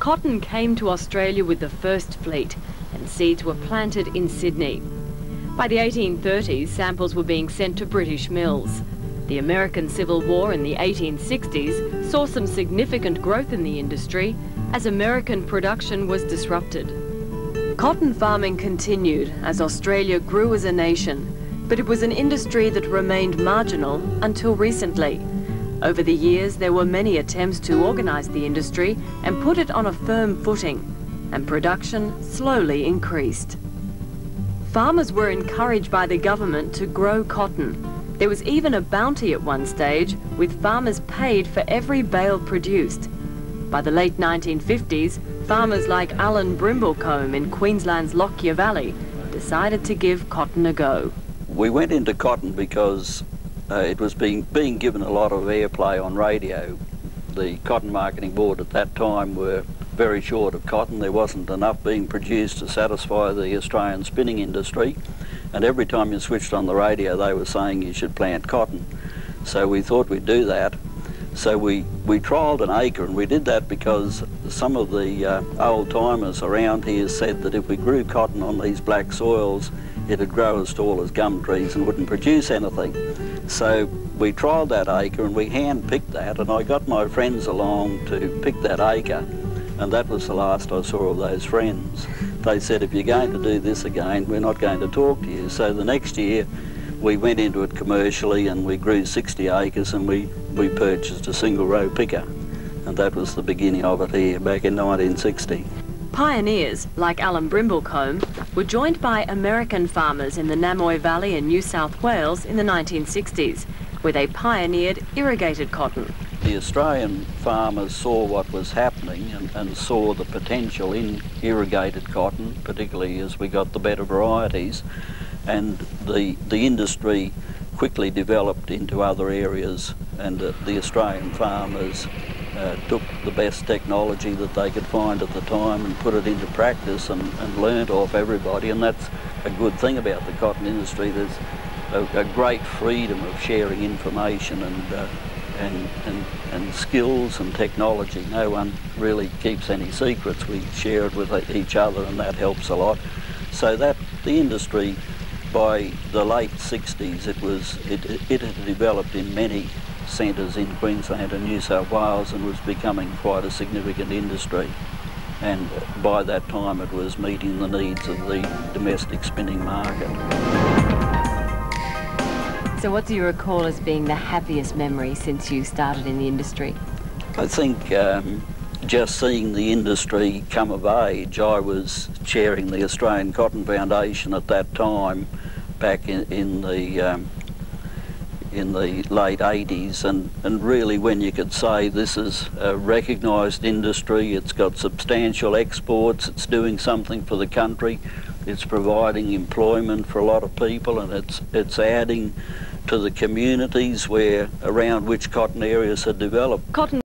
Cotton came to Australia with the first fleet, and seeds were planted in Sydney. By the 1830s, samples were being sent to British mills. The American Civil War in the 1860s saw some significant growth in the industry as American production was disrupted. Cotton farming continued as Australia grew as a nation, but it was an industry that remained marginal until recently. Over the years, there were many attempts to organise the industry and put it on a firm footing, and production slowly increased. Farmers were encouraged by the government to grow cotton. There was even a bounty at one stage, with farmers paid for every bale produced. By the late 1950s, farmers like Alan Brimblecombe in Queensland's Lockyer Valley decided to give cotton a go. We went into cotton because it was being given a lot of airplay on radio. The Cotton Marketing Board at that time were very short of cotton. There wasn't enough being produced to satisfy the Australian spinning industry, and every time you switched on the radio they were saying you should plant cotton. So we thought we'd do that. So we trialled an acre, and we did that because some of the old timers around here said that if we grew cotton on these black soils it'd grow as tall as gum trees and wouldn't produce anything. So we trialled that acre and we hand-picked that, and I got my friends along to pick that acre, and that was the last I saw of those friends. They said, if you're going to do this again, we're not going to talk to you. So the next year we went into it commercially and we grew 60 acres and we purchased a single row picker, and that was the beginning of it here back in 1960. Pioneers, like Alan Brimblecombe, were joined by American farmers in the Namoi Valley in New South Wales in the 1960s, where they pioneered irrigated cotton. The Australian farmers saw what was happening and saw the potential in irrigated cotton, particularly as we got the better varieties, and the industry quickly developed into other areas, and the Australian farmers took the best technology that they could find at the time and put it into practice and learnt off everybody, and that's a good thing about the cotton industry. There's a great freedom of sharing information and skills and technology. No one really keeps any secrets. We share it with each other, and that helps a lot. So that the industry, by the late 60s, it had developed in many centres in Queensland and New South Wales and was becoming quite a significant industry. And by that time it was meeting the needs of the domestic spinning market. So what do you recall as being the happiest memory since you started in the industry? I think just seeing the industry come of age. I was chairing the Australian Cotton Foundation at that time, back in the late 80s, and really when you could say this is a recognised industry, it's got substantial exports, it's doing something for the country, it's providing employment for a lot of people, and it's adding to the communities around which cotton areas are developed. Cotton